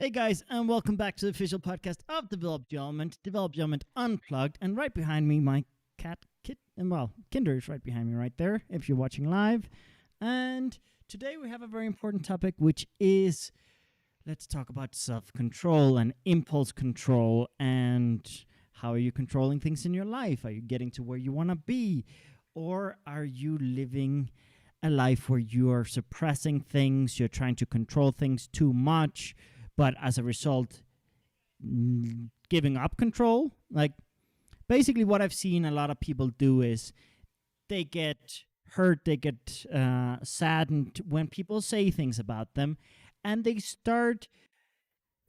Hey guys, and welcome back to the official podcast of Develop Development Unplugged. And right behind me, my cat, Kinder is right behind me right there, if you're watching live. And today we have a very important topic, which is, let's talk about self-control and impulse control and how are you controlling things in your life? Are you getting to where you want to be? Or are you living a life where you are suppressing things, you're trying to control things too much, but as a result, giving up control? Like, basically what I've seen a lot of people do is they get hurt, they get saddened when people say things about them, and they start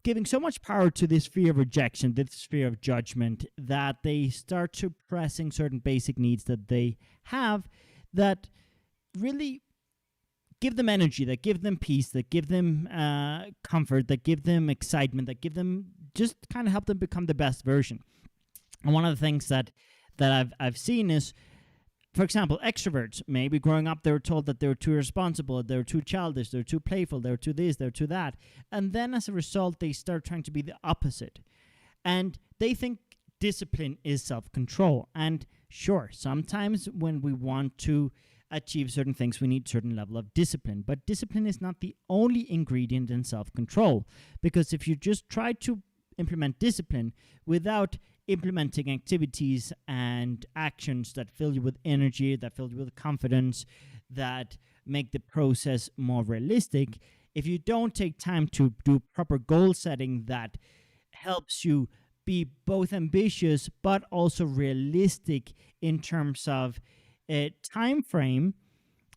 giving so much power to this fear of rejection, this fear of judgment, that they start suppressing certain basic needs that they have that really give them energy, that give them peace, that give them comfort, that give them excitement, that give them just kind of help them become the best version. And one of the things that I've seen is, for example, extroverts. Maybe growing up they were told that they were too irresponsible, they were too childish, they were too playful, they were too this, they were too that. And then as a result, they start trying to be the opposite. And they think discipline is self-control. And sure, sometimes when we want to achieve certain things, we need certain level of discipline. But discipline is not the only ingredient in self-control. Because if you just try to implement discipline without implementing activities and actions that fill you with energy, that fill you with confidence, that make the process more realistic, if you don't take time to do proper goal setting that helps you be both ambitious but also realistic in terms of a time frame,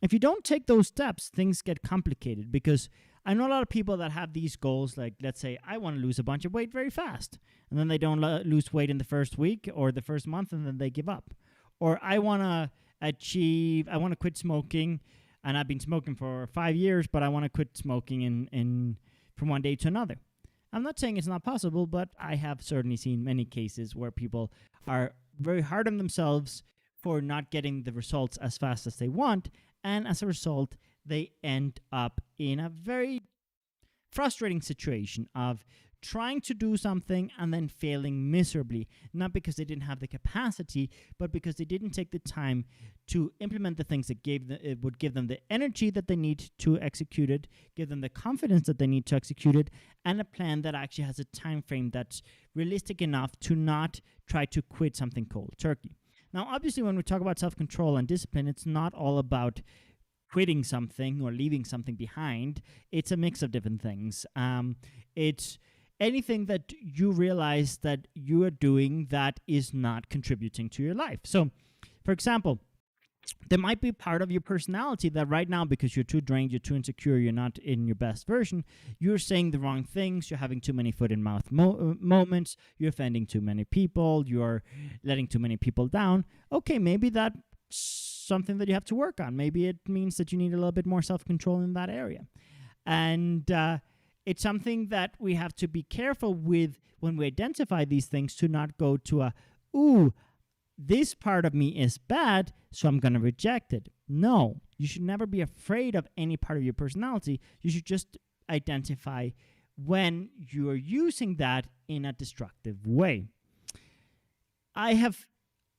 if you don't take those steps, things get complicated. Because I know a lot of people that have these goals, like, let's say, I want to lose a bunch of weight very fast, and then they don't lose weight in the first week or the first month, and then they give up. Or I want to quit smoking, and I've been smoking for 5 years, but I want to quit smoking in from one day to another. I'm not saying it's not possible, but I have certainly seen many cases where people are very hard on themselves for not getting the results as fast as they want, and as a result, they end up in a very frustrating situation of trying to do something and then failing miserably, not because they didn't have the capacity, but because they didn't take the time to implement the things that would give them the energy that they need to execute it, give them the confidence that they need to execute it, and a plan that actually has a time frame that's realistic enough to not try to quit something cold turkey. Now, obviously, when we talk about self-control and discipline, it's not all about quitting something or leaving something behind. It's a mix of different things. It's anything that you realize that you are doing that is not contributing to your life. So, for example, there might be part of your personality that right now, because you're too drained, you're too insecure, you're not in your best version, you're saying the wrong things, you're having too many foot-in-mouth moments, you're offending too many people, you're letting too many people down. Okay, maybe that's something that you have to work on. Maybe it means that you need a little bit more self-control in that area. And it's something that we have to be careful with when we identify these things, to not go to this part of me is bad, so I'm going to reject it. No, you should never be afraid of any part of your personality. You should just identify when you are using that in a destructive way. I have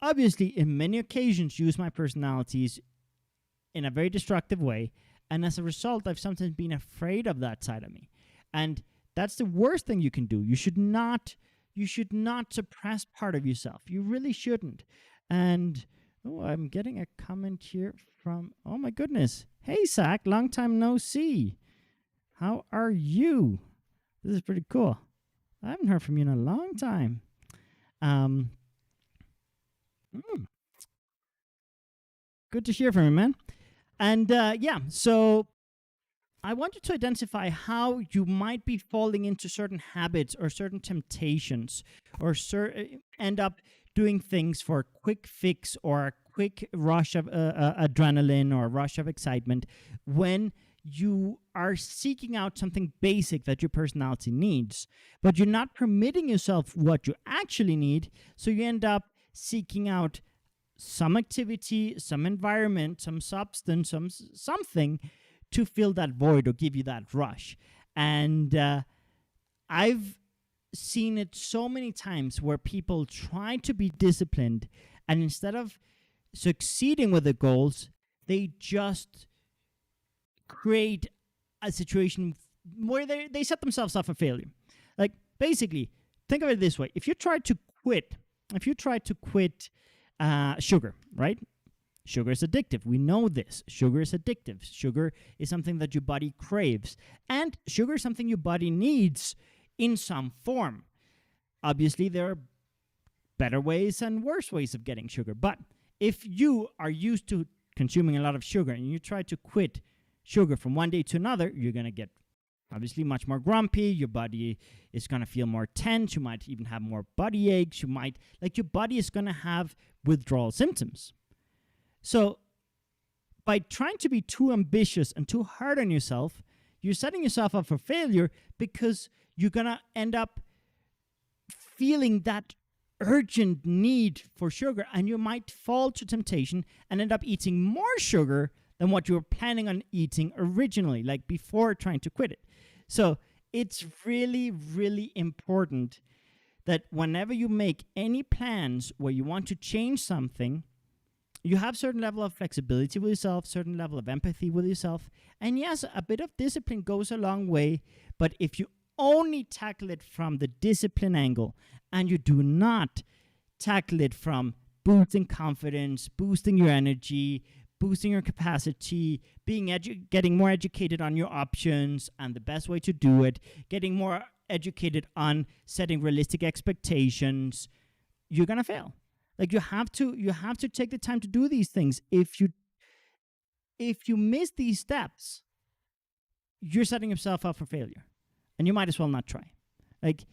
obviously in many occasions used my personalities in a very destructive way, and as a result, I've sometimes been afraid of that side of me. And that's the worst thing you can do. You should not suppress part of yourself. You really shouldn't. And I'm getting a comment here from, oh my goodness. Hey, Zach, long time no see. How are you? This is pretty cool. I haven't heard from you in a long time. Good to hear from you, man. And so I want you to identify how you might be falling into certain habits or certain temptations, or end up doing things for a quick fix or a quick rush of adrenaline or a rush of excitement when you are seeking out something basic that your personality needs, but you're not permitting yourself what you actually need, so you end up seeking out some activity, some environment, some substance, something to fill that void or give you that rush. And I've seen it so many times where people try to be disciplined, and instead of succeeding with the goals, they just create a situation where they set themselves up for failure. Like, basically, think of it this way. If you try to quit sugar, right? Sugar is addictive. We know this. Sugar is addictive. Sugar is something that your body craves. And sugar is something your body needs in some form. Obviously, there are better ways and worse ways of getting sugar. But if you are used to consuming a lot of sugar and you try to quit sugar from one day to another, you're going to get obviously much more grumpy. Your body is going to feel more tense. You might even have more body aches. Your body is going to have withdrawal symptoms. So by trying to be too ambitious and too hard on yourself, you're setting yourself up for failure, because you're going to end up feeling that urgent need for sugar, and you might fall to temptation and end up eating more sugar than what you were planning on eating originally, like before trying to quit it. So it's really, really important that whenever you make any plans where you want to change something, you have certain level of flexibility with yourself, certain level of empathy with yourself. And yes, a bit of discipline goes a long way, but if you only tackle it from the discipline angle and you do not tackle it from boosting confidence, boosting your energy, boosting your capacity, getting more educated on your options and the best way to do it, getting more educated on setting realistic expectations, you're going to fail. Like, you have to take the time to do these things. If you miss these steps, you're setting yourself up for failure, and you might as well not try. Like,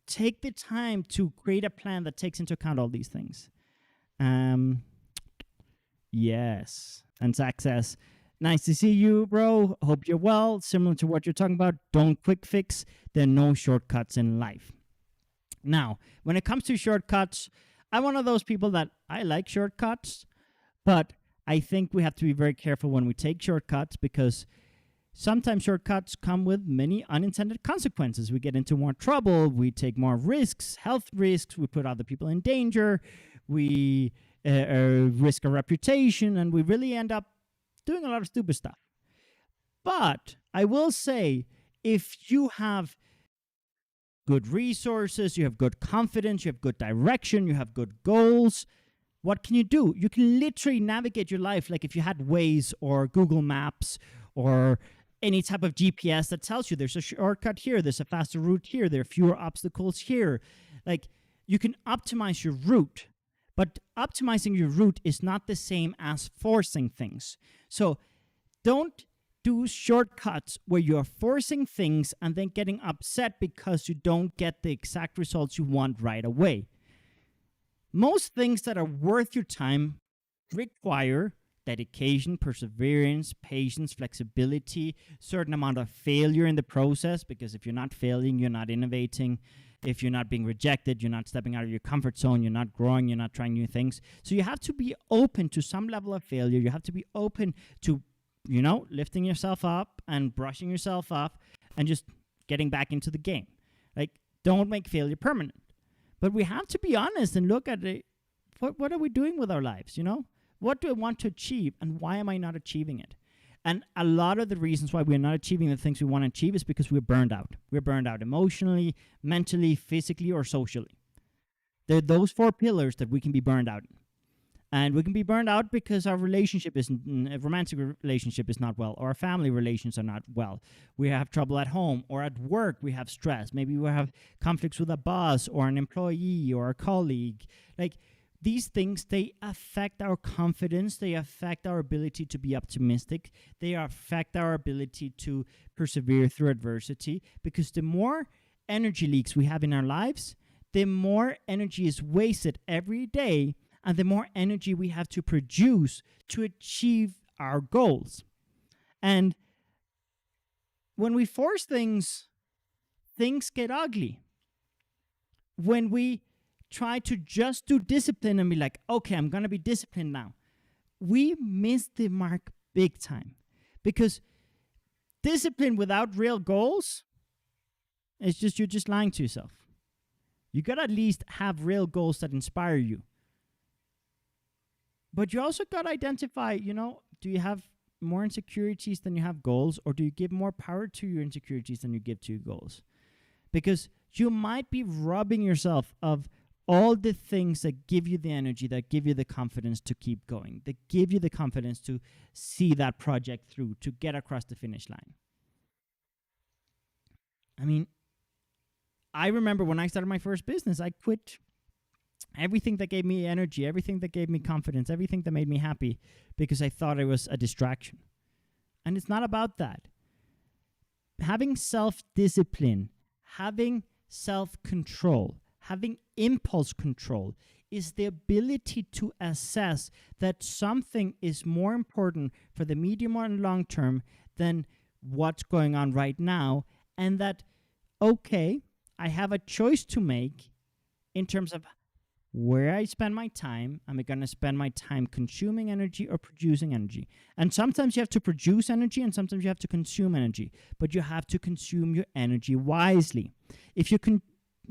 take the time to create a plan that takes into account all these things. Yes. And Zach says, nice to see you, bro. Hope you're well. Similar to what you're talking about, don't quick fix. There are no shortcuts in life. Now, when it comes to shortcuts, I'm one of those people that I like shortcuts, but I think we have to be very careful when we take shortcuts, because sometimes shortcuts come with many unintended consequences. We get into more trouble. We take more risks, health risks. We put other people in danger. We risk our reputation, and we really end up doing a lot of stupid stuff. But I will say, if you have good resources, you have good confidence, you have good direction, you have good goals, what can you do? You can literally navigate your life like if you had Waze or Google Maps or any type of GPS that tells you there's a shortcut here, there's a faster route here, there are fewer obstacles here. Like, you can optimize your route, but optimizing your route is not the same as forcing things. So don't do shortcuts where you're forcing things and then getting upset because you don't get the exact results you want right away. Most things that are worth your time require dedication, perseverance, patience, flexibility, certain amount of failure in the process, because if you're not failing, you're not innovating. If you're not being rejected, you're not stepping out of your comfort zone, you're not growing, you're not trying new things. So you have to be open to some level of failure. You have to be open to, lifting yourself up and brushing yourself off and just getting back into the game. Like, don't make failure permanent. But we have to be honest and look at it. What are we doing with our lives, What do I want to achieve, and why am I not achieving it? And a lot of the reasons why we're not achieving the things we want to achieve is because we're burned out. We're burned out emotionally, mentally, physically, or socially. There are those 4 pillars that we can be burned out in. And we can be burned out because our a romantic relationship is not well, or our family relations are not well. We have trouble at home, or at work we have stress. Maybe we have conflicts with a boss or an employee or a colleague. Like, these things, they affect our confidence. They affect our ability to be optimistic. They affect our ability to persevere through adversity, because the more energy leaks we have in our lives, the more energy is wasted every day, and the more energy we have to produce to achieve our goals. And when we force things, things get ugly. When we try to just do discipline and be like, okay, I'm going to be disciplined now, we miss the mark big time. Because discipline without real goals It's just you're just lying to yourself. You got to at least have real goals that inspire you. But you also got to identify, do you have more insecurities than you have goals, or do you give more power to your insecurities than you give to your goals? Because you might be robbing yourself of all the things that give you the energy, that give you the confidence to keep going, that give you the confidence to see that project through, to get across the finish line. I mean, I remember when I started my first business, I quit everything that gave me energy, everything that gave me confidence, everything that made me happy, because I thought it was a distraction. And it's not about that. Having self-discipline, having self-control, having impulse control is the ability to assess that something is more important for the medium or long term than what's going on right now, and that, okay, I have a choice to make in terms of where I spend my time. Am I going to spend my time consuming energy or producing energy? And sometimes you have to produce energy and sometimes you have to consume energy, but you have to consume your energy wisely. If you're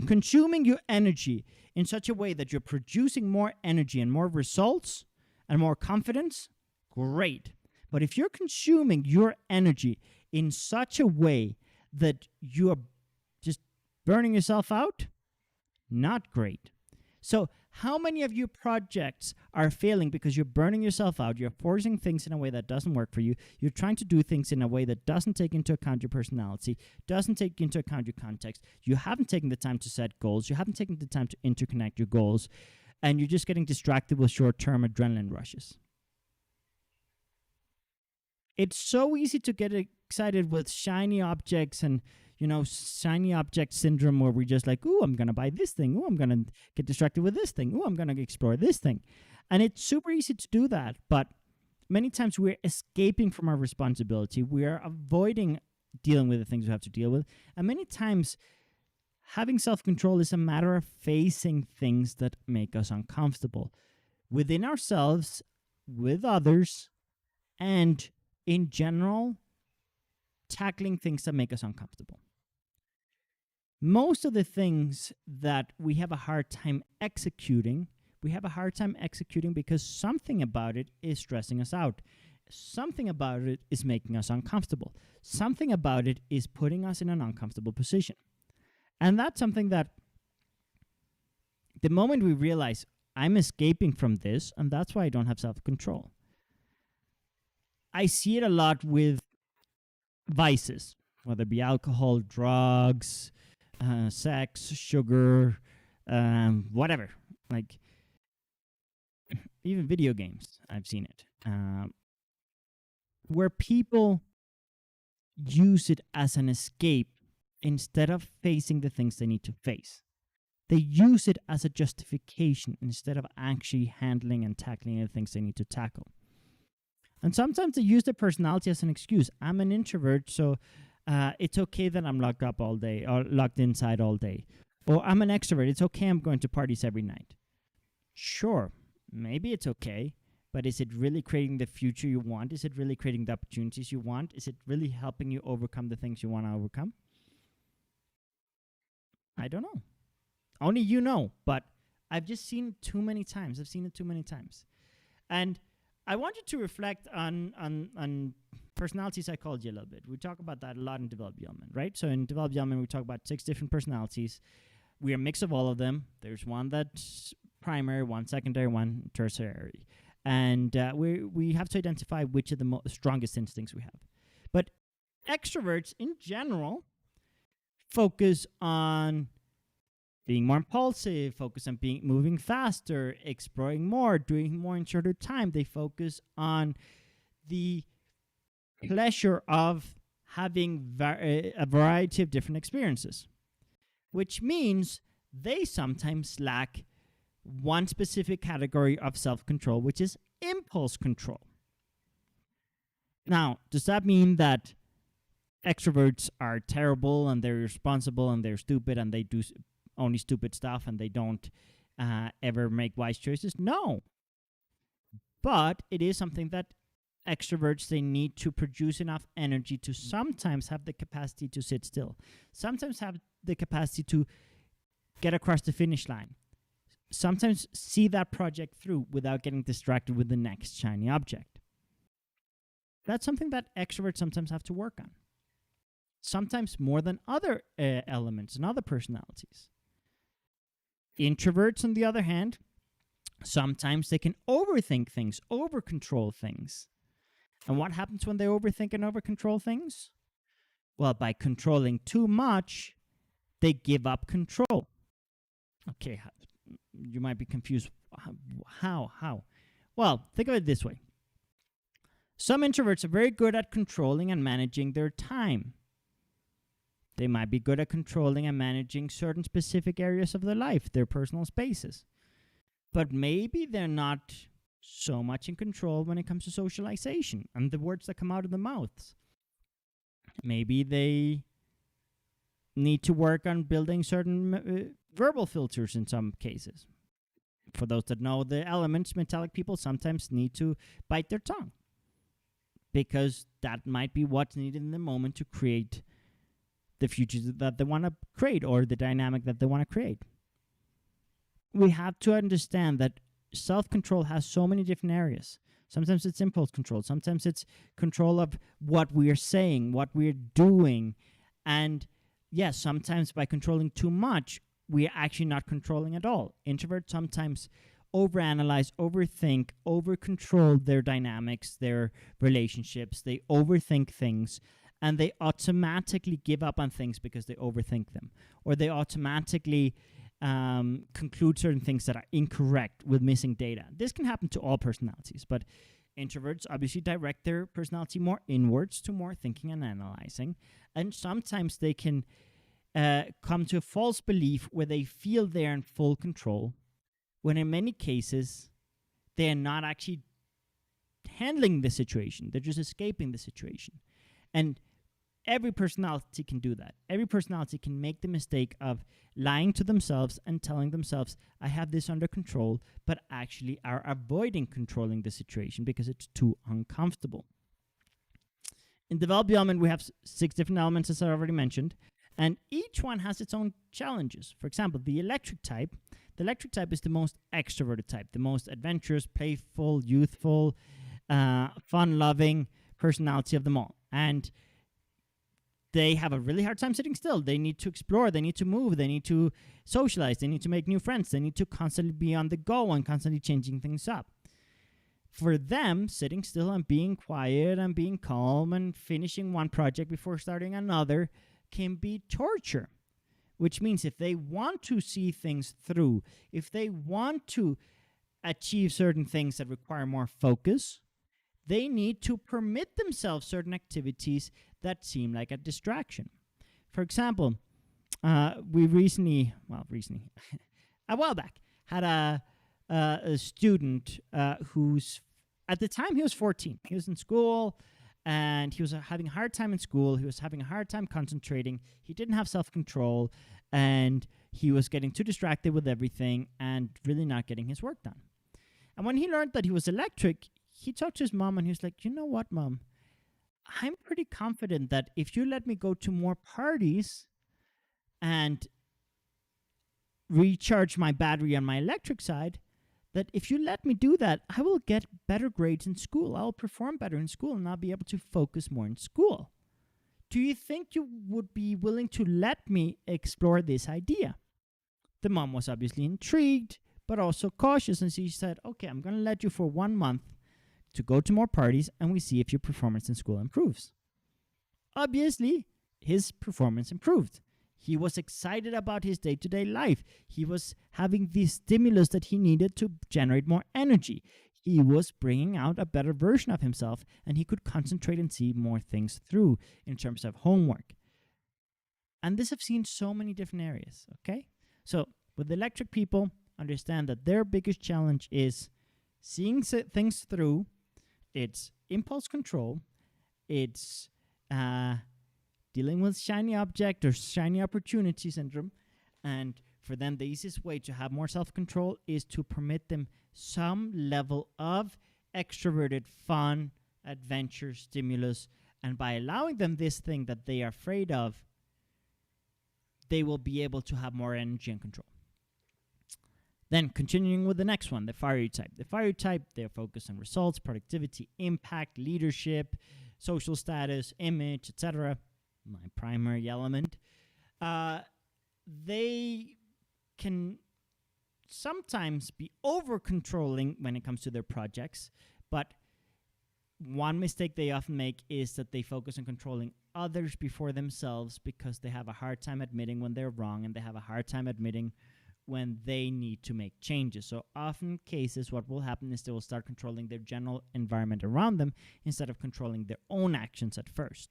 consuming your energy in such a way that you're producing more energy and more results and more confidence, great. But if you're consuming your energy in such a way that you're just burning yourself out, not great. So how many of your projects are failing because you're burning yourself out, you're forcing things in a way that doesn't work for you, you're trying to do things in a way that doesn't take into account your personality, doesn't take into account your context, you haven't taken the time to set goals, you haven't taken the time to interconnect your goals, and you're just getting distracted with short-term adrenaline rushes. It's so easy to get excited with shiny objects and shiny object syndrome, where we just like, ooh, I'm going to buy this thing. Ooh, I'm going to get distracted with this thing. Ooh, I'm going to explore this thing. And it's super easy to do that. But many times we're escaping from our responsibility. We are avoiding dealing with the things we have to deal with. And many times having self-control is a matter of facing things that make us uncomfortable within ourselves, with others, and in general, tackling things that make us uncomfortable. Most of the things that we have a hard time executing, because something about it is stressing us out. Something about it is making us uncomfortable. Something about it is putting us in an uncomfortable position. And that's something that the moment we realize, I'm escaping from this, and that's why I don't have self-control. I see it a lot with vices, whether it be alcohol, drugs, sex, sugar, whatever. Like, even video games, I've seen it. Where people use it as an escape instead of facing the things they need to face. They use it as a justification instead of actually handling and tackling the things they need to tackle. And sometimes they use their personality as an excuse. I'm an introvert, so it's okay that I'm locked up all day or locked inside all day. Or I'm an extrovert. It's okay I'm going to parties every night. Sure, maybe it's okay, but is it really creating the future you want? Is it really creating the opportunities you want? Is it really helping you overcome the things you want to overcome? I don't know. Only you know, but I've just seen it too many times. And I want you to reflect on personality psychology a little bit. We talk about that a lot in developed development, right? So in developed development, we talk about 6 different personalities. We are a mix of all of them. There's one that's primary, one secondary, one tertiary. And we have to identify which of the strongest instincts we have. But extroverts in general focus on being more impulsive, focus on moving faster, exploring more, doing more in shorter time. They focus on the pleasure of having a variety of different experiences, which means they sometimes lack one specific category of self-control, which is impulse control. Now, does that mean that extroverts are terrible and they're irresponsible and they're stupid and they do only stupid stuff and they don't ever make wise choices? No. But it is something that extroverts, they need to produce enough energy to sometimes have the capacity to sit still, sometimes have the capacity to get across the finish line. Sometimes see that project through without getting distracted with the next shiny object. That's something that extroverts sometimes have to work on. Sometimes more than other elements and other personalities. Introverts, on the other hand, sometimes they can overthink things, over-control things. And what happens when they overthink and over-control things? Well, by controlling too much, they give up control. Okay, you might be confused. How? Well, think of it this way. Some introverts are very good at controlling and managing their time. They might be good at controlling and managing certain specific areas of their life, their personal spaces. But maybe they're not so much in control when it comes to socialization and the words that come out of their mouths. Maybe they need to work on building certain verbal filters in some cases. For those that know the elements, metallic people sometimes need to bite their tongue because that might be what's needed in the moment to create the future that they want to create or the dynamic that they want to create. We have to understand that self-control has so many different areas. Sometimes it's impulse control. Sometimes it's control of what we are saying, what we're doing. And yes, sometimes by controlling too much, we are actually not controlling at all. Introverts sometimes overanalyze, overthink, over-control their dynamics, their relationships. They overthink things. And they automatically give up on things because they overthink them. Or they automatically conclude certain things that are incorrect with missing data. This can happen to all personalities, but introverts obviously direct their personality more inwards to more thinking and analyzing. And sometimes they can come to a false belief where they feel they're in full control, when in many cases, they're not actually handling the situation. They're just escaping the situation. And every personality can do that. Every personality can make the mistake of lying to themselves and telling themselves, I have this under control, but actually are avoiding controlling the situation because it's too uncomfortable. In developed development, we have 6 different elements, as I already mentioned, and each one has its own challenges. For example, the electric type is the most extroverted type, the most adventurous, playful, youthful, fun-loving personality of them all. And they have a really hard time sitting still. They need to explore. They need to move. They need to socialize. They need to make new friends. They need to constantly be on the go and constantly changing things up. For them, sitting still and being quiet and being calm and finishing one project before starting another can be torture, which means if they want to see things through, if they want to achieve certain things that require more focus, they need to permit themselves certain activities that seem like a distraction. For example, we recently, a while back, had a student who's, at the time he was 14. He was in school and he was having a hard time in school. He was having a hard time concentrating. He didn't have self-control and he was getting too distracted with everything and really not getting his work done. And when he learned that he was electric, he talked to his mom and he was like, you know what, Mom? I'm pretty confident that if you let me go to more parties and recharge my battery on my electric side, that if you let me do that, I will get better grades in school. I'll perform better in school and I'll be able to focus more in school. Do you think you would be willing to let me explore this idea? The mom was obviously intrigued, but also cautious, and she said, okay, I'm going to let you for 1 month to go to more parties and we see if your performance in school improves. Obviously, his performance improved. He was excited about his day-to-day life. He was having the stimulus that he needed to generate more energy. He was bringing out a better version of himself and he could concentrate and see more things through in terms of homework. And this I've seen so many different areas, okay? So with electric people, understand that their biggest challenge is seeing things through. It's impulse control. It's dealing with shiny object or shiny opportunity syndrome. And for them, the easiest way to have more self-control is to permit them some level of extroverted fun, adventure, stimulus. And by allowing them this thing that they are afraid of, they will be able to have more energy and control. Then continuing with the next one, the fiery type. The fiery type, they're focused on results, productivity, impact, leadership, social status, image, etc. My primary element. They can sometimes be over-controlling when it comes to their projects, but one mistake they often make is that they focus on controlling others before themselves because they have a hard time admitting when they're wrong, and they have a hard time admitting when they need to make changes. So often cases, what will happen is they will start controlling their general environment around them instead of controlling their own actions at first.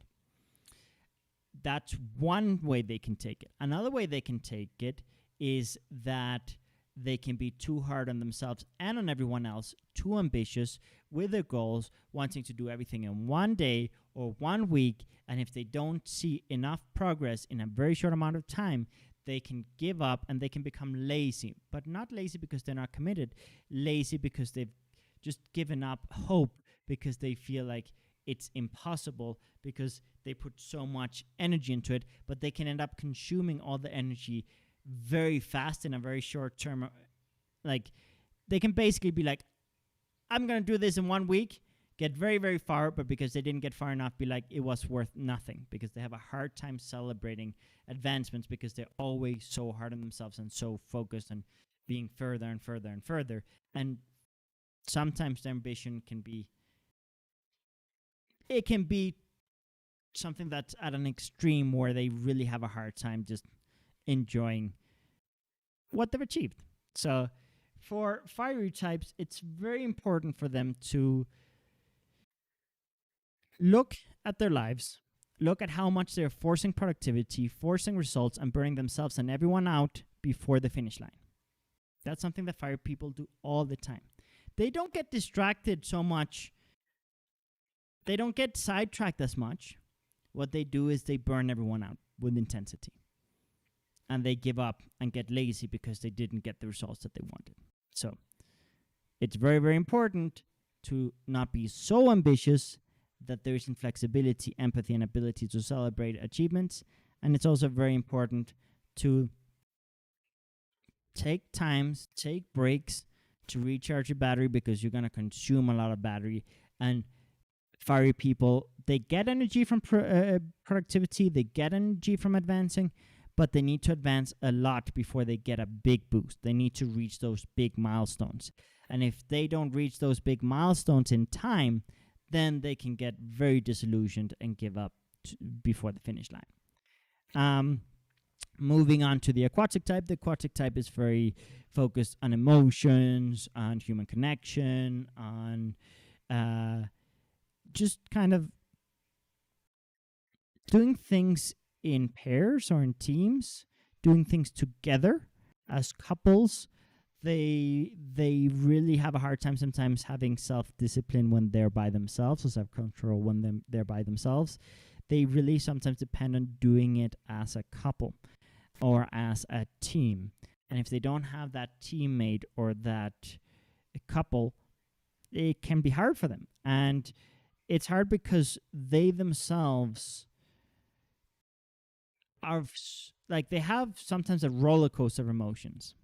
That's one way they can take it. Another way they can take it is that they can be too hard on themselves and on everyone else, too ambitious with their goals, wanting to do everything in one day or 1 week, and if they don't see enough progress in a very short amount of time, they can give up and they can become lazy. But not lazy because they're not committed, lazy because they've just given up hope because they feel like it's impossible because they put so much energy into it, but they can end up consuming all the energy very fast in a very short term. Like, they can basically be like, I'm going to do this in 1 week, get very, very far, but because they didn't get far enough, be like, it was worth nothing, because they have a hard time celebrating advancements because they're always so hard on themselves and so focused on being further and further and further. And sometimes their ambition can be something that's at an extreme where they really have a hard time just enjoying what they've achieved. So for fiery types, it's very important for them to look at their lives, look at how much they're forcing productivity, forcing results, and burning themselves and everyone out before the finish line. That's something that fire people do all the time. They don't get distracted so much. They don't get sidetracked as much. What they do is they burn everyone out with intensity. And they give up and get lazy because they didn't get the results that they wanted. So it's very, very important to not be so ambitious that there isn't flexibility, empathy, and ability to celebrate achievements. And it's also very important to take times, take breaks to recharge your battery, because you're going to consume a lot of battery. And fiery people, they get energy from productivity, they get energy from advancing, but they need to advance a lot before they get a big boost. They need to reach those big milestones. And if they don't reach those big milestones in time, then they can get very disillusioned and give up before the finish line. Moving on to the aquatic type. The aquatic type is very focused on emotions, on human connection, on just kind of doing things in pairs or in teams, doing things together as couples. They really have a hard time sometimes having self-discipline when they're by themselves, or self-control when they're by themselves. They really sometimes depend on doing it as a couple or as a team. And if they don't have that teammate or that couple, it can be hard for them. And it's hard because they themselves are like, they have sometimes a roller coaster of emotions.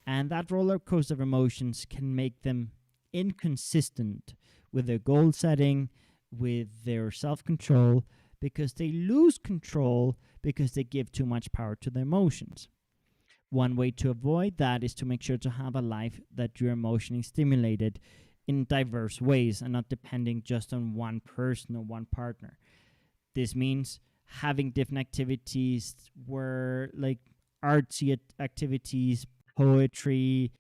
And that roller coaster of emotions can make them inconsistent with their goal setting, with their self-control, because they lose control because they give too much power to their emotions. One way to avoid that is to make sure to have a life that you're emotionally stimulated in diverse ways and not depending just on one person or one partner. This means having different activities where, like, artsy activities, poetry,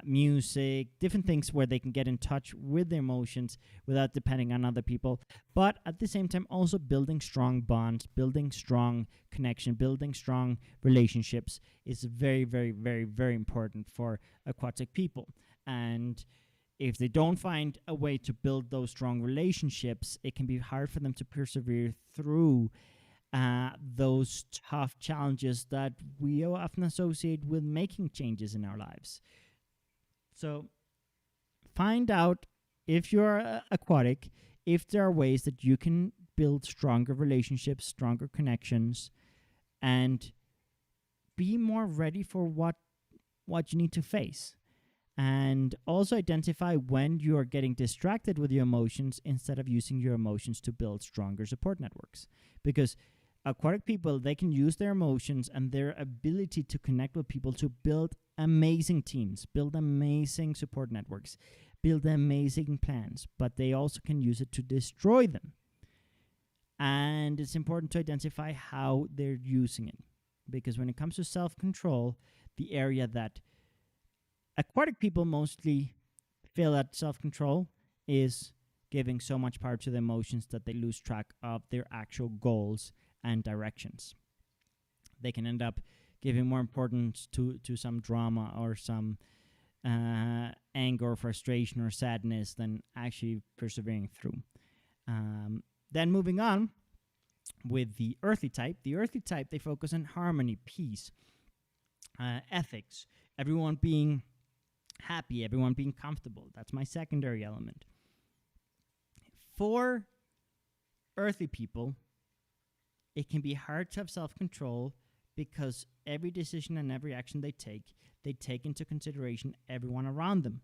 music, different things where they can get in touch with their emotions without depending on other people. But at the same time, also building strong bonds, building strong connection, building strong relationships is very, very, very, very important for aquatic people. And if they don't find a way to build those strong relationships, it can be hard for them to persevere through those tough challenges that we often associate with making changes in our lives. So find out, if you're aquatic, if there are ways that you can build stronger relationships, stronger connections, and be more ready for what you need to face. And also identify when you are getting distracted with your emotions instead of using your emotions to build stronger support networks. Because aquatic people, they can use their emotions and their ability to connect with people to build amazing teams, build amazing support networks, build amazing plans, but they also can use it to destroy them. And it's important to identify how they're using it. Because when it comes to self-control, the area that aquatic people mostly fail at self-control is giving so much power to the emotions that they lose track of their actual goals and directions. They can end up giving more importance to some drama or some anger, frustration, or sadness than actually persevering through. Then moving on with the earthly type. The earthly type, they focus on harmony, peace, ethics, everyone being happy, everyone being comfortable. That's my secondary element. For earthly people, it can be hard to have self-control because every decision and every action they take into consideration everyone around them.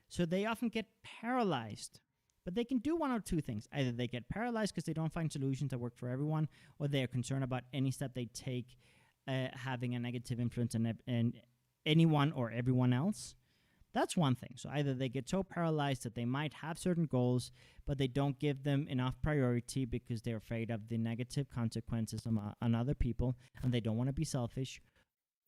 So they often get paralyzed. But they can do one or two things. Either they get paralyzed because they don't find solutions that work for everyone, or they are concerned about any step they take having a negative influence on anyone or everyone else. That's one thing. So either they get so paralyzed that they might have certain goals, but they don't give them enough priority because they're afraid of the negative consequences on other people, and they don't want to be selfish.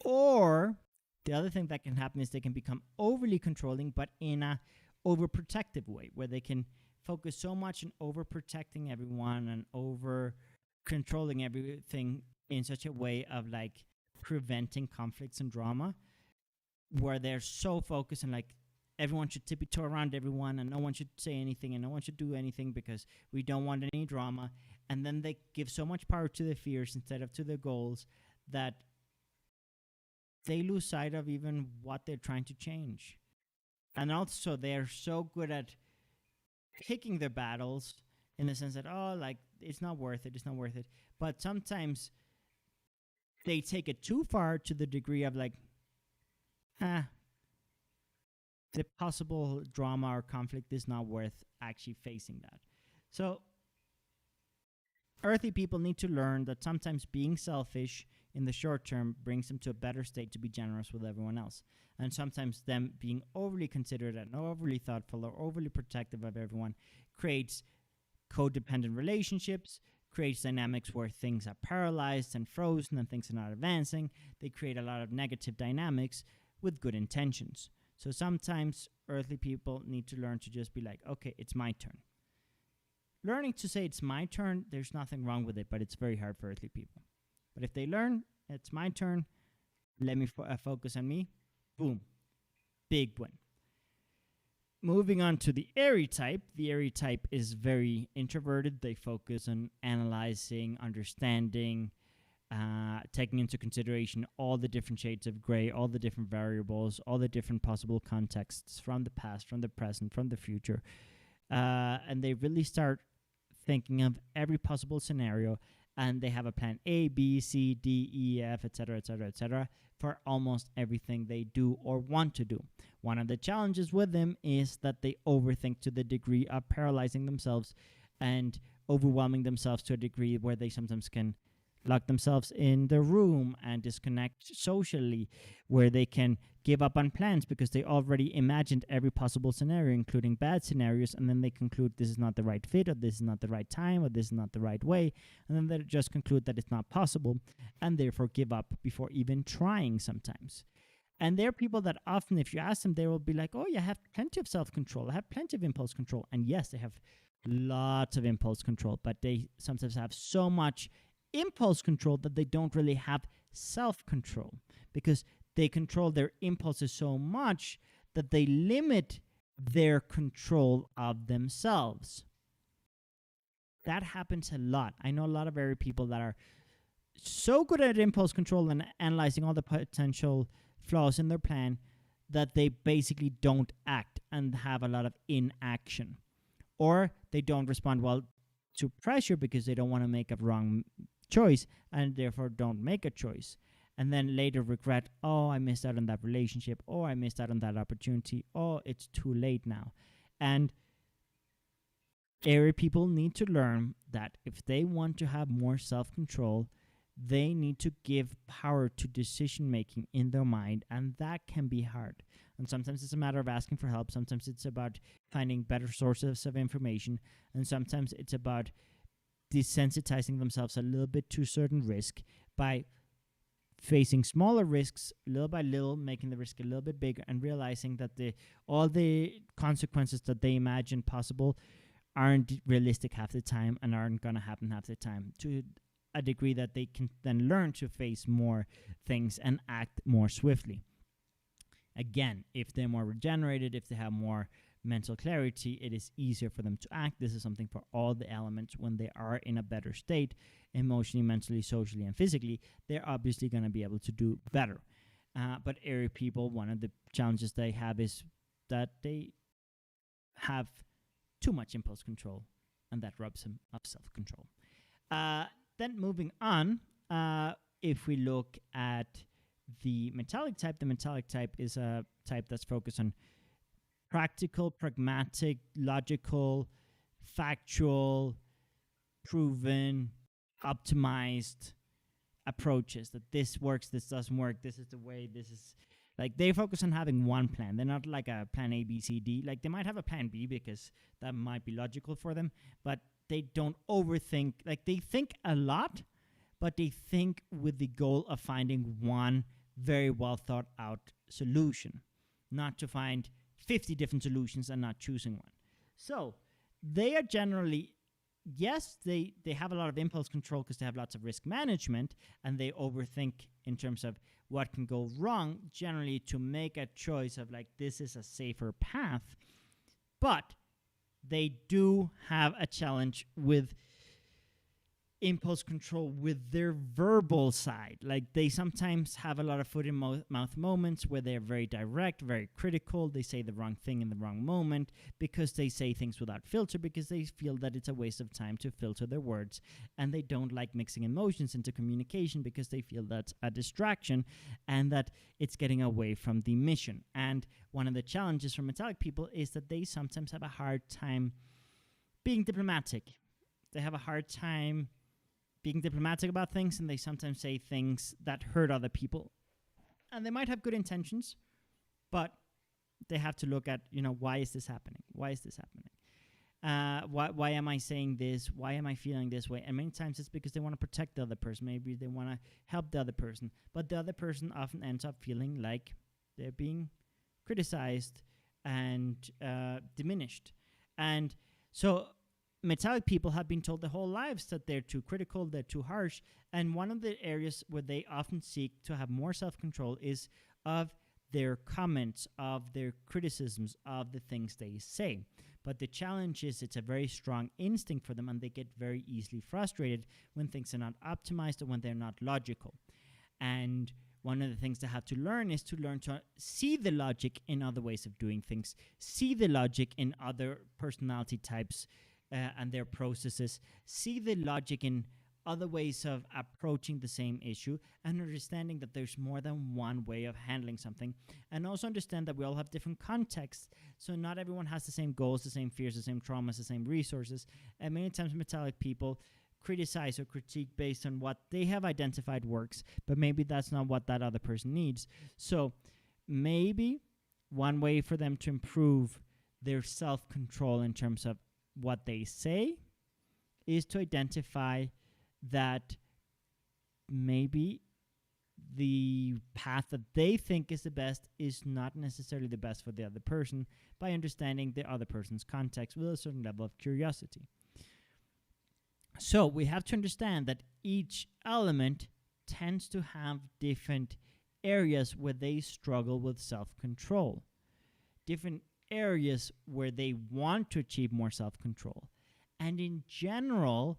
Or the other thing that can happen is they can become overly controlling, but in a overprotective way, where they can focus so much on overprotecting everyone and over controlling everything in such a way of like preventing conflicts and drama, where they're so focused on like everyone should tiptoe around everyone and no one should say anything and no one should do anything because we don't want any drama. And then they give so much power to their fears instead of to their goals that they lose sight of even what they're trying to change. And also they're so good at picking their battles in the sense that, oh, like, it's not worth it. But sometimes they take it too far to the degree of like, the possible drama or conflict is not worth actually facing that. So earthly people need to learn that sometimes being selfish in the short term brings them to a better state to be generous with everyone else. And sometimes them being overly considerate and overly thoughtful or overly protective of everyone creates codependent relationships, creates dynamics where things are paralyzed and frozen and things are not advancing. They create a lot of negative dynamics with good intentions. So sometimes earthly people need to learn to just be like, okay, it's my turn. Learning to say it's my turn, there's nothing wrong with it, but it's very hard for earthly people. But if they learn, it's my turn, let me focus on me, boom, big win. Moving on to the airy type. The airy type is very introverted. They focus on analyzing, understanding, taking into consideration all the different shades of gray, all the different variables, all the different possible contexts from the past, from the present, from the future. And they really start thinking of every possible scenario, and they have a plan A, B, C, D, E, F, etc., etc., etc., for almost everything they do or want to do. One of the challenges with them is that they overthink to the degree of paralyzing themselves and overwhelming themselves to a degree where they sometimes can lock themselves in the room and disconnect socially, where they can give up on plans because they already imagined every possible scenario, including bad scenarios, and then they conclude this is not the right fit, or this is not the right time, or this is not the right way, and then they just conclude that it's not possible, and therefore give up before even trying sometimes. And there are people that often, if you ask them, they will be like, oh, yeah, I have plenty of self-control, I have plenty of impulse control. And yes, they have lots of impulse control, but they sometimes have so much impulse control that they don't really have self-control, because they control their impulses so much that they limit their control of themselves. That happens a lot. I know a lot of airy people that are so good at impulse control and analyzing all the potential flaws in their plan that they basically don't act and have a lot of inaction. Or they don't respond well to pressure because they don't want to make a wrong choice and therefore don't make a choice. And then later regret, oh, I missed out on that relationship, or I missed out on that opportunity, oh, it's too late now. And airy people need to learn that if they want to have more self control, they need to give power to decision making in their mind, and that can be hard. And sometimes it's a matter of asking for help, sometimes it's about finding better sources of information, and sometimes it's about desensitizing themselves a little bit to certain risk by facing smaller risks little by little, making the risk a little bit bigger, and realizing that all the consequences that they imagine possible aren't realistic half the time and aren't going to happen half the time, to a degree that they can then learn to face more things and act more swiftly. Again, if they're more regenerated, if they have more mental clarity, it is easier for them to act. This is something for all the elements. When they are in a better state, emotionally, mentally, socially, and physically, they're obviously going to be able to do better. But airy people, one of the challenges they have is that they have too much impulse control, and that robs them of self-control. Then moving on, if we look at the metallic type is a type that's focused on practical, pragmatic, logical, factual, proven, optimized approaches. That this works, this doesn't work, this is the way, this is... Like, they focus on having one plan. They're not like a plan A, B, C, D. Like, they might have a plan B because that might be logical for them, but they don't overthink. Like, they think a lot, but they think with the goal of finding one very well thought out solution, not to find 50 different solutions and not choosing one. So they are generally, yes, they have a lot of impulse control because they have lots of risk management, and they overthink in terms of what can go wrong, generally to make a choice of like, this is a safer path. But they do have a challenge with impulse control with their verbal side. Like, they sometimes have a lot of foot in mouth moments where they're very direct, very critical. They say the wrong thing in the wrong moment because they say things without filter, because they feel that it's a waste of time to filter their words, and they don't like mixing emotions into communication because they feel that's a distraction and that it's getting away from the mission. And one of the challenges for metallic people is that they sometimes have a hard time being diplomatic. They have a hard time being diplomatic about things, and they sometimes say things that hurt other people. And they might have good intentions, but they have to look at, why is this happening? Why is this happening? Why am I saying this? Why am I feeling this way? And many times it's because they want to protect the other person. Maybe they want to help the other person. But the other person often ends up feeling like they're being criticized and diminished. And so metallic people have been told their whole lives that they're too critical, they're too harsh, and one of the areas where they often seek to have more self-control is of their comments, of their criticisms, of the things they say. But the challenge is it's a very strong instinct for them, and they get very easily frustrated when things are not optimized or when they're not logical. And one of the things they have to learn is to learn to see the logic in other ways of doing things, see the logic in other personality types, and their processes, see the logic in other ways of approaching the same issue, and understanding that there's more than one way of handling something, and also understand that we all have different contexts, so not everyone has the same goals, the same fears, the same traumas, the same resources, and many times metallic people criticize or critique based on what they have identified works, but maybe that's not what that other person needs. So maybe one way for them to improve their self-control in terms of what they say is to identify that maybe the path that they think is the best is not necessarily the best for the other person, by understanding the other person's context with a certain level of curiosity. So we have to understand that each element tends to have different areas where they struggle with self-control, different areas where they want to achieve more self-control. And in general,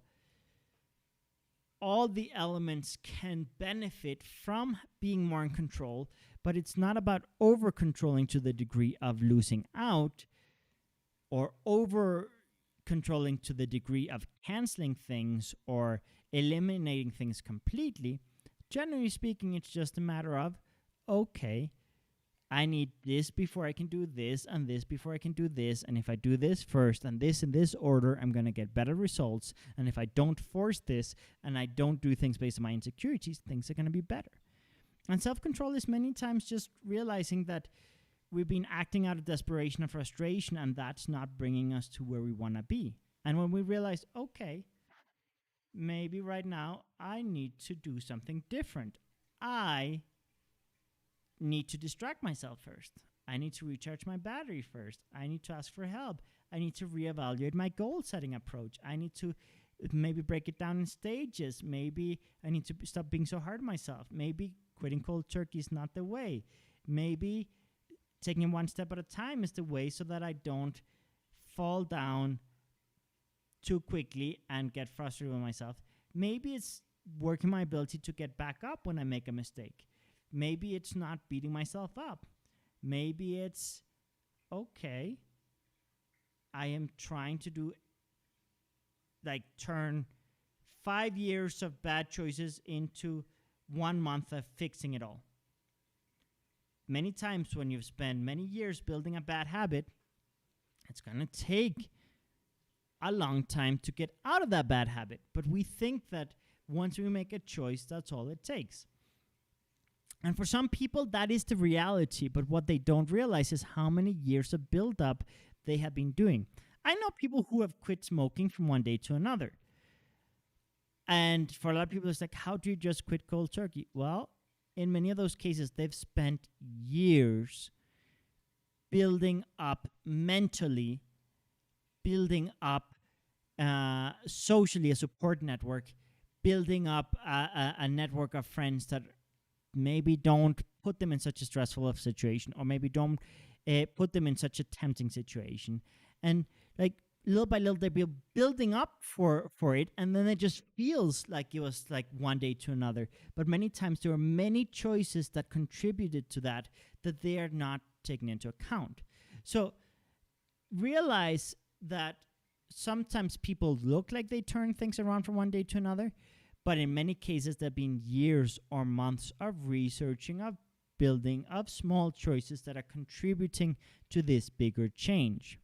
all the elements can benefit from being more in control, but it's not about over-controlling to the degree of losing out, or over-controlling to the degree of canceling things or eliminating things completely. Generally speaking, it's just a matter of, okay, I need this before I can do this, and this before I can do this. And if I do this first and this in this order, I'm going to get better results. And if I don't force this and I don't do things based on my insecurities, things are going to be better. And self-control is many times just realizing that we've been acting out of desperation and frustration, and that's not bringing us to where we want to be. And when we realize, okay, maybe right now I need to do something different. I need to distract myself first. I need to recharge my battery first. I need to ask for help. I need to reevaluate my goal setting approach. I need to maybe break it down in stages. Maybe I need to stop being so hard on myself. Maybe quitting cold turkey is not the way. Maybe taking it one step at a time is the way, so that I don't fall down too quickly and get frustrated with myself. Maybe it's working my ability to get back up when I make a mistake. Maybe it's not beating myself up. Maybe it's, okay, I am trying to do, like, turn 5 years of bad choices into 1 month of fixing it all. Many times when you've spent many years building a bad habit, it's going to take a long time to get out of that bad habit. But we think that once we make a choice, that's all it takes. And for some people, that is the reality. But what they don't realize is how many years of build-up they have been doing. I know people who have quit smoking from one day to another. And for a lot of people, it's like, how do you just quit cold turkey? Well, in many of those cases, they've spent years building up mentally, building up socially a support network, building up a network of friends that maybe don't put them in such a stressful situation, or maybe don't put them in such a tempting situation. And like little by little, they're building up for it, and then it just feels like it was like one day to another. But many times there are many choices that contributed to that they are not taken into account. So realize that sometimes people look like they turn things around from one day to another, but in many cases there have been years or months of researching, of building, of small choices that are contributing to this bigger change.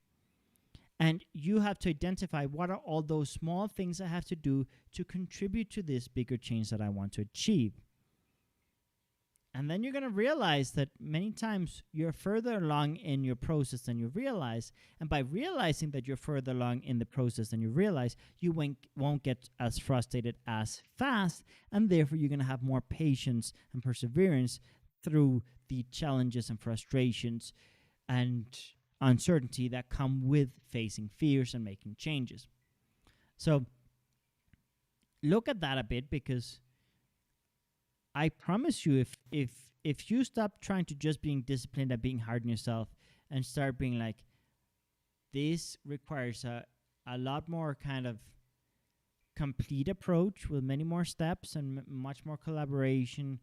And you have to identify, what are all those small things I have to do to contribute to this bigger change that I want to achieve. And then you're going to realize that many times you're further along in your process than you realize. And by realizing that you're further along in the process than you realize, you won't get as frustrated as fast. And therefore, you're going to have more patience and perseverance through the challenges and frustrations and uncertainty that come with facing fears and making changes. So look at that a bit, because I promise you, if you stop trying to just being disciplined and being hard on yourself and start being like, this requires a lot more kind of complete approach with many more steps and much more collaboration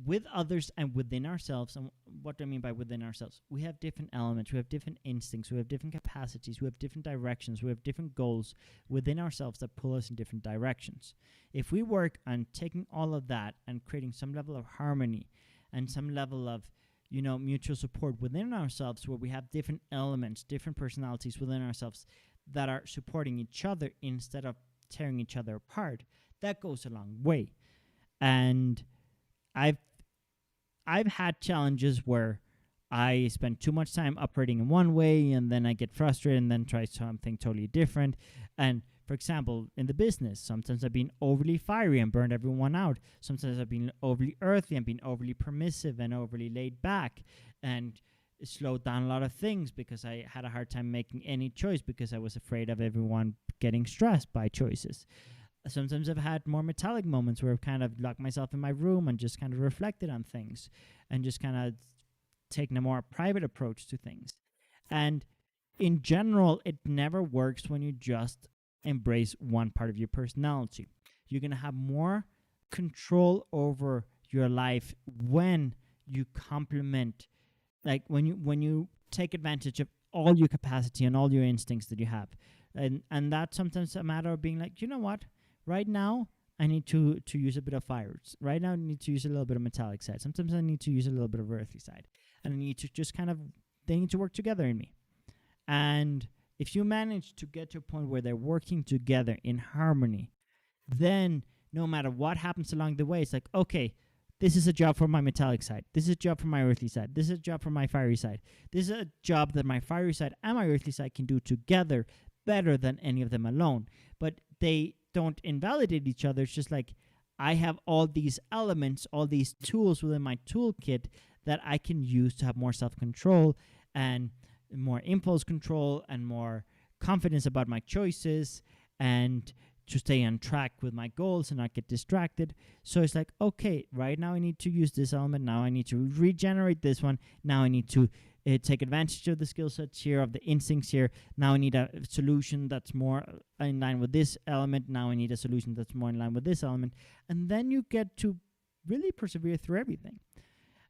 with others and within ourselves. And what do I mean by within ourselves? We have different elements, we have different instincts, we have different capacities, we have different directions, we have different goals within ourselves that pull us in different directions. If we work on taking all of that and creating some level of harmony and some level of, mutual support within ourselves, where we have different elements, different personalities within ourselves that are supporting each other instead of tearing each other apart, that goes a long way. And I've had challenges where I spend too much time operating in one way, and then I get frustrated and then try something totally different. And for example, in the business, sometimes I've been overly fiery and burned everyone out. Sometimes I've been overly earthy and been overly permissive and overly laid back and slowed down a lot of things because I had a hard time making any choice because I was afraid of everyone getting stressed by choices. Sometimes I've had more metallic moments where I've kind of locked myself in my room and just kind of reflected on things and just kind of taken a more private approach to things. And in general, it never works when you just embrace one part of your personality. You're going to have more control over your life when you complement, like when you take advantage of all your capacity and all your instincts that you have. And that's sometimes a matter of being like, you know what? right now I need to use a bit of fire. Right now I need to use a little bit of metallic side. Sometimes I need to use a little bit of earthy side. And I need to just they need to work together in me. And if you manage to get to a point where they're working together in harmony, then no matter what happens along the way, it's like, okay, this is a job for my metallic side. This is a job for my earthly side. This is a job for my fiery side. This is a job that my fiery side and my earthly side can do together better than any of them alone. But they don't invalidate each other. It's just like, I have all these elements, all these tools within my toolkit that I can use to have more self-control and more impulse control and more confidence about my choices and to stay on track with my goals and not get distracted. So it's like, okay, right now I need to use this element. Now I need to regenerate this one. Now I need to take advantage of the skill sets here, of the instincts here. Now I need a solution that's more in line with this element. Now I need a solution that's more in line with this element. And then you get to really persevere through everything.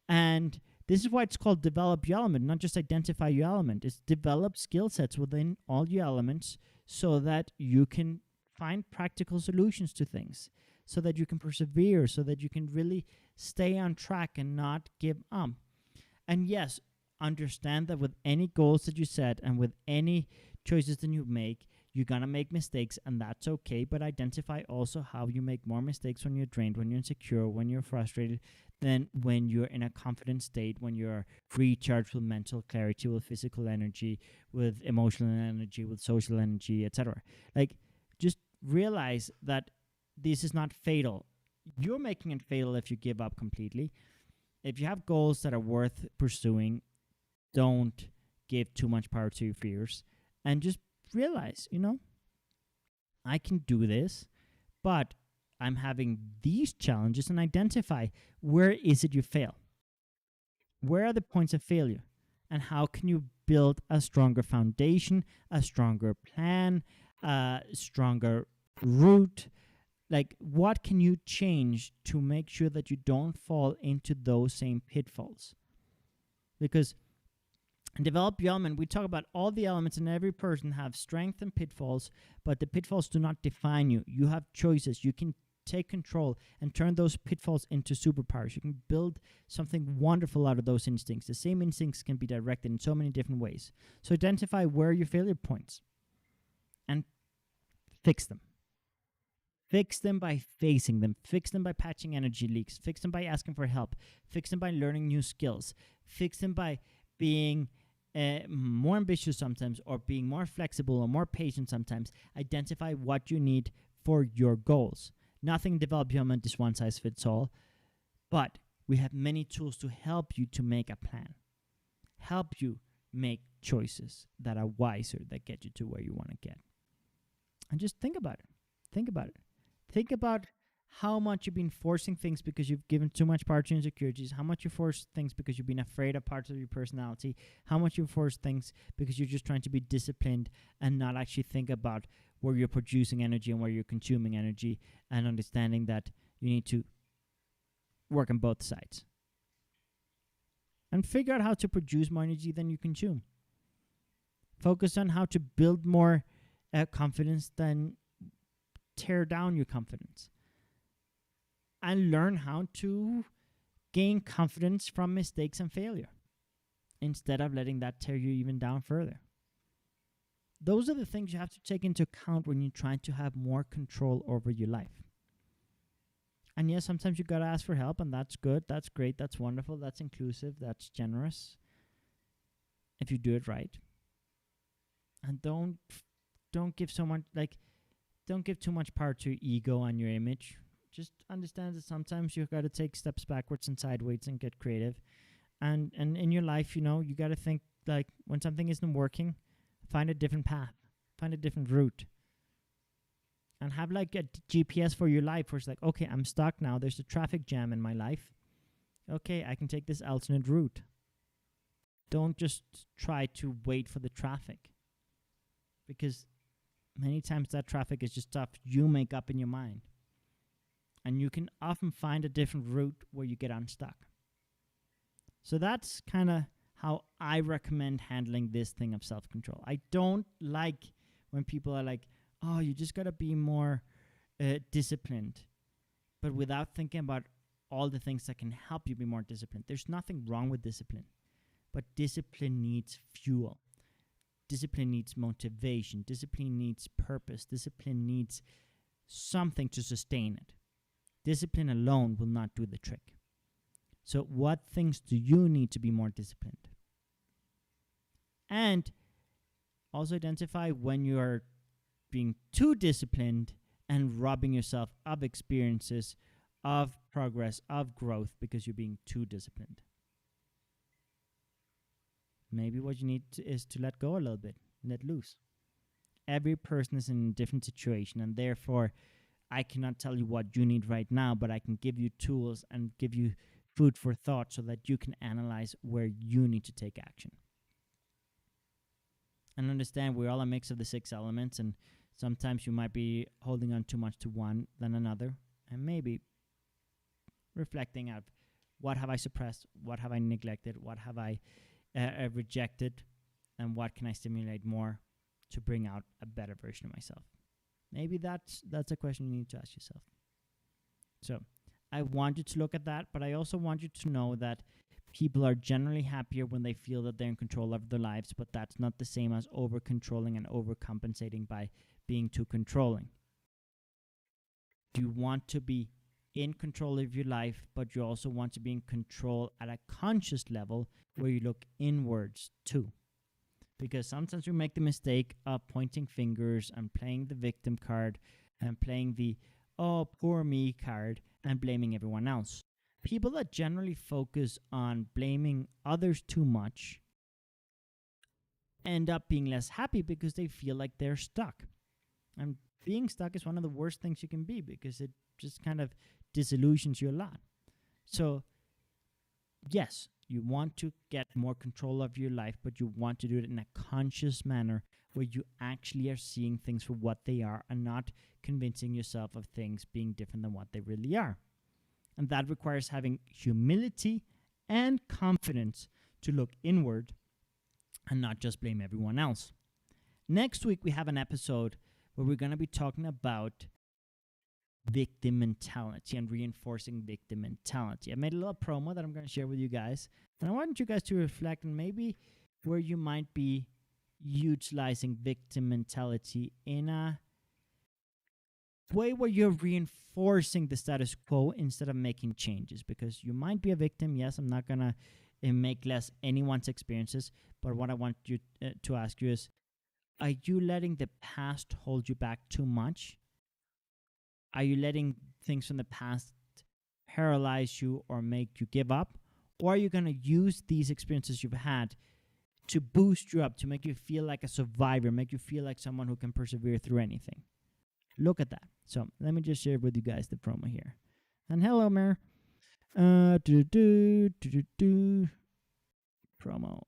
And this is why it's called develop your element, not just identify your element. It's develop skill sets within all your elements so that you can find practical solutions to things, so that you can persevere, so that you can really stay on track and not give up. And yes, understand that with any goals that you set and with any choices that you make, you're going to make mistakes, and that's okay. But identify also how you make more mistakes when you're drained, when you're insecure, when you're frustrated, than when you're in a confident state, when you're recharged with mental clarity, with physical energy, with emotional energy, with social energy, etc. Like, just realize that this is not fatal. You're making it fatal if you give up completely. If you have goals that are worth pursuing, don't give too much power to your fears, and just realize, I can do this, but I'm having these challenges, and identify where is it you fail. Where are the points of failure, and how can you build a stronger foundation, a stronger plan, a stronger route? Like, what can you change to make sure that you don't fall into those same pitfalls? Because in Develop Your Element, we talk about all the elements, and every person have strength and pitfalls, but the pitfalls do not define you. You have choices. You can take control and turn those pitfalls into superpowers. You can build something wonderful out of those instincts. The same instincts can be directed in so many different ways. So identify where are your failure points and fix them. Fix them by facing them. Fix them by patching energy leaks. Fix them by asking for help. Fix them by learning new skills. Fix them by being more ambitious sometimes, or being more flexible or more patient sometimes. Identify what you need for your goals. Nothing in development is one size fits all, but we have many tools to help you to make a plan, help you make choices that are wiser, that get you to where you want to get. And just think about it. Think about it. Think about how much you've been forcing things because you've given too much power to insecurities, how much you force things because you've been afraid of parts of your personality, how much you force things because you're just trying to be disciplined and not actually think about where you're producing energy and where you're consuming energy, and understanding that you need to work on both sides. And figure out how to produce more energy than you consume. Focus on how to build more confidence than tear down your confidence. And learn how to gain confidence from mistakes and failure, instead of letting that tear you even down further. Those are the things you have to take into account when you're trying to have more control over your life. And yes, sometimes you got to ask for help, and that's good, that's great, that's wonderful, that's inclusive, that's generous, if you do it right. And don't give don't give too much power to your ego and your image. Just understand that sometimes you got to take steps backwards and sideways and get creative. And in your life, you got to think, like, when something isn't working, find a different path, find a different route. And have like a GPS for your life, where it's like, okay, I'm stuck now. There's a traffic jam in my life. Okay, I can take this alternate route. Don't just try to wait for the traffic, because many times that traffic is just stuff you make up in your mind. And you can often find a different route where you get unstuck. So that's kind of how I recommend handling this thing of self-control. I don't like when people are like, oh, you just got to be more disciplined, but without thinking about all the things that can help you be more disciplined. There's nothing wrong with discipline, but discipline needs fuel. Discipline needs motivation. Discipline needs purpose. Discipline needs something to sustain it. Discipline alone will not do the trick. So what things do you need to be more disciplined? And also identify when you are being too disciplined and robbing yourself of experiences, of progress, of growth because you're being too disciplined. Maybe what you need is to let go a little bit, let loose. Every person is in a different situation, and therefore I cannot tell you what you need right now, but I can give you tools and give you food for thought so that you can analyze where you need to take action. And understand we're all a mix of the 6 elements, and sometimes you might be holding on too much to one than another, and maybe reflecting out, what have I suppressed, what have I neglected, what have I rejected, and what can I stimulate more to bring out a better version of myself. Maybe that's a question you need to ask yourself. So I want you to look at that, but I also want you to know that people are generally happier when they feel that they're in control of their lives, but that's not the same as over-controlling and overcompensating by being too controlling. You want to be in control of your life, but you also want to be in control at a conscious level where you look inwards too. Because sometimes we make the mistake of pointing fingers and playing the victim card and playing the, oh, poor me card and blaming everyone else. People that generally focus on blaming others too much end up being less happy because they feel like they're stuck. And being stuck is one of the worst things you can be because it just kind of disillusions you a lot. So, yes, you want to get more control of your life, but you want to do it in a conscious manner where you actually are seeing things for what they are and not convincing yourself of things being different than what they really are. And that requires having humility and confidence to look inward and not just blame everyone else. Next week, we have an episode where we're going to be talking about victim mentality and reinforcing victim mentality. I made a little promo that I'm going to share with you guys, and I want you guys to reflect on maybe where you might be utilizing victim mentality in a way where you're reinforcing the status quo instead of making changes, because you might be a victim. Yes, I'm not going to make less anyone's experiences, but what I want you to ask you is, are you letting the past hold you back too much? Are you letting things from the past paralyze you or make you give up? Or are you going to use these experiences you've had to boost you up, to make you feel like a survivor, make you feel like someone who can persevere through anything? Look at that. So let me just share with you guys the promo here. And hello, Mayor. Promo.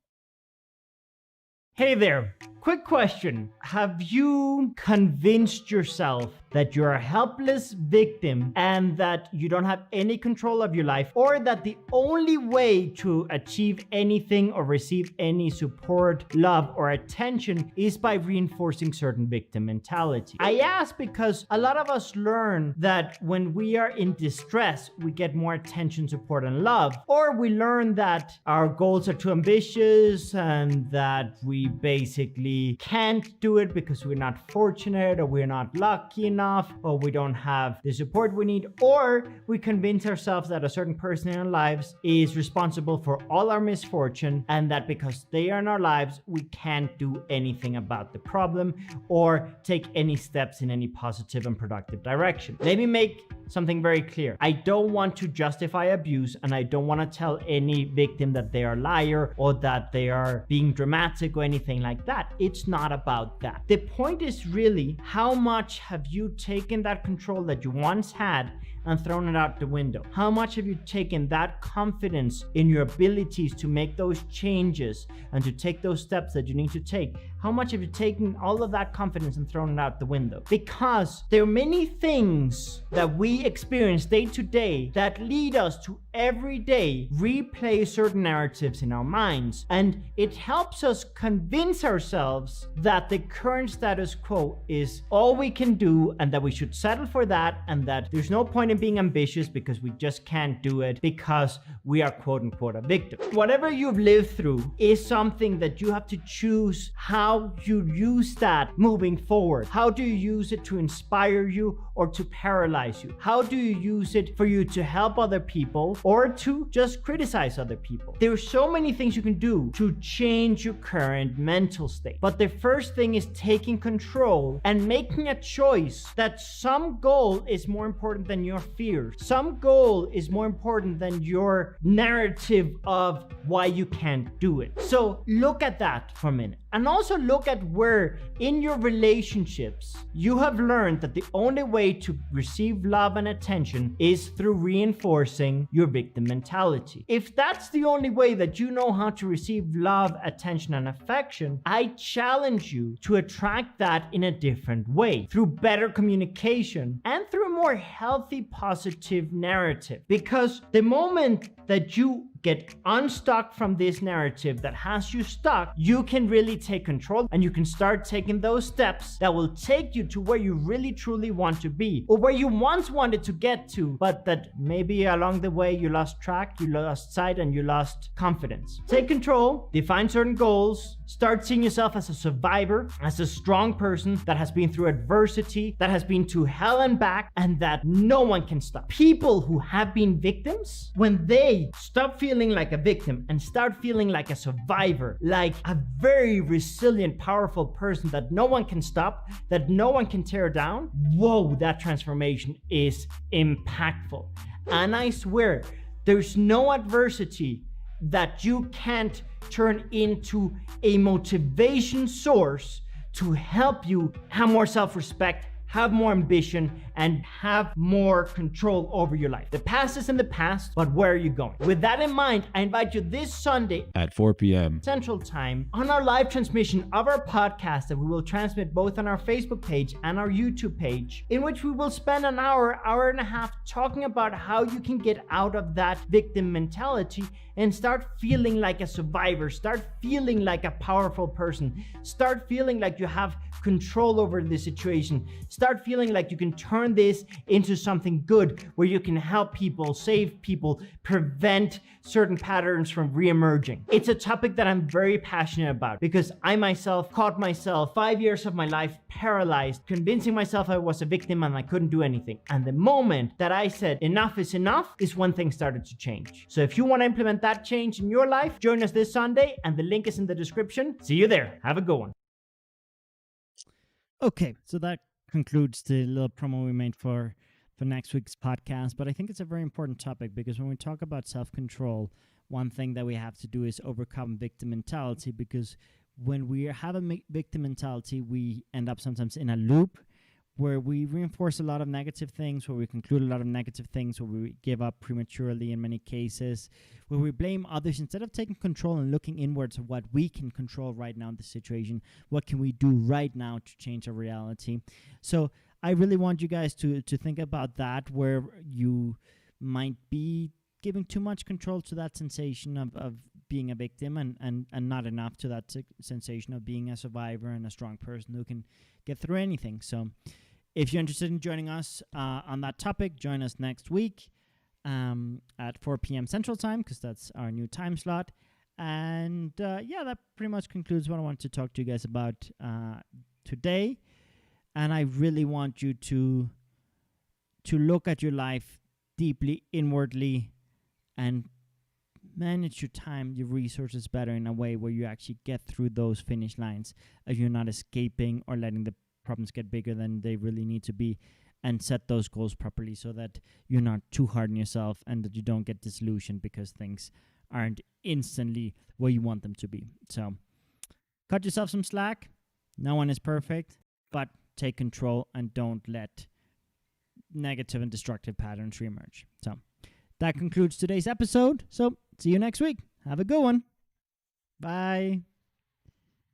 Hey there, quick question. Have you convinced yourself that you're a helpless victim and that you don't have any control of your life, or that the only way to achieve anything or receive any support, love, or attention is by reinforcing certain victim mentality? I ask because a lot of us learn that when we are in distress, we get more attention, support, and love, or we learn that our goals are too ambitious and that we basically can't do it because we're not fortunate, or we're not lucky enough, or we don't have the support we need, or we convince ourselves that a certain person in our lives is responsible for all our misfortune, and that because they are in our lives, we can't do anything about the problem or take any steps in any positive and productive direction. Let me make something very clear. I don't want to justify abuse, and I don't want to tell any victim that they are a liar or that they are being dramatic or anything like that. It's not about that. The point is really, how much have you taken that control that you once had and thrown it out the window? How much have you taken that confidence in your abilities to make those changes and to take those steps that you need to take? How much have you taken all of that confidence and thrown it out the window? Because there are many things that we experience day to day that lead us to every day replay certain narratives in our minds. And it helps us convince ourselves that the current status quo is all we can do and that we should settle for that, and that there's no point in being ambitious because we just can't do it because we are quote unquote a victim. Whatever you've lived through is something that you have to choose how you use that moving forward. How do you use it to inspire you or to paralyze you? How do you use it for you to help other people or to just criticize other people? There are so many things you can do to change your current mental state. But the first thing is taking control and making a choice that some goal is more important than your fears. Some goal is more important than your narrative of why you can't do it. So look at that for a minute. And also look at where in your relationships you have learned that the only way to receive love and attention is through reinforcing your victim mentality. If that's the only way that you know how to receive love, attention, and affection, I challenge you to attract that in a different way, through better communication and through a more healthy, positive narrative. Because the moment that you get unstuck from this narrative that has you stuck, you can really take control and you can start taking those steps that will take you to where you really truly want to be, or where you once wanted to get to, but that maybe along the way you lost track, you lost sight, and you lost confidence. Take control, define certain goals, start seeing yourself as a survivor, as a strong person that has been through adversity, that has been to hell and back, and that no one can stop. People who have been victims, when they stop feeling like a victim and start feeling like a survivor, like a very resilient, powerful person that no one can stop, that no one can tear down, whoa, that transformation is impactful. And I swear, there's no adversity that you can't turn into a motivation source to help you have more self-respect, have more ambition, and have more control over your life. The past is in the past, but where are you going? With that in mind, I invite you this Sunday at 4 p.m. Central Time on our live transmission of our podcast that we will transmit both on our Facebook page and our YouTube page, in which we will spend an hour and a half talking about how you can get out of that victim mentality and start feeling like a survivor, start feeling like a powerful person, start feeling like you have control over the situation, start feeling like you can turn this into something good where you can help people, save people, prevent certain patterns from reemerging. It's a topic that I'm very passionate about because I myself caught myself 5 years of my life paralyzed, convincing myself I was a victim and I couldn't do anything. And the moment that I said enough is when things started to change. So if you want to implement that change in your life, join us this Sunday and the link is in the description. See you there. Have a good one. Okay, so that concludes the little promo we made for next week's podcast. But I think it's a very important topic because when we talk about self-control, one thing that we have to do is overcome victim mentality, because when we have a victim mentality, we end up sometimes in a loop where we reinforce a lot of negative things, where we conclude a lot of negative things, where we give up prematurely in many cases, where we blame others instead of taking control and looking inwards of what we can control right now in the situation. What can we do right now to change our reality? So I really want you guys to think about that, where you might be giving too much control to that sensation of being a victim and not enough to that sensation of being a survivor and a strong person who can get through anything. So if you're interested in joining us on that topic, join us next week at 4 p.m. Central Time, because that's our new time slot. And that pretty much concludes what I want to talk to you guys about today. And I really want you to look at your life deeply, inwardly, and manage your time, your resources better in a way where you actually get through those finish lines, as you're not escaping or letting the problems get bigger than they really need to be, and set those goals properly so that you're not too hard on yourself and that you don't get disillusioned because things aren't instantly where you want them to be. So cut yourself some slack. No one is perfect, but take control and don't let negative and destructive patterns reemerge. So that concludes today's episode. So see you next week. Have a good one. Bye.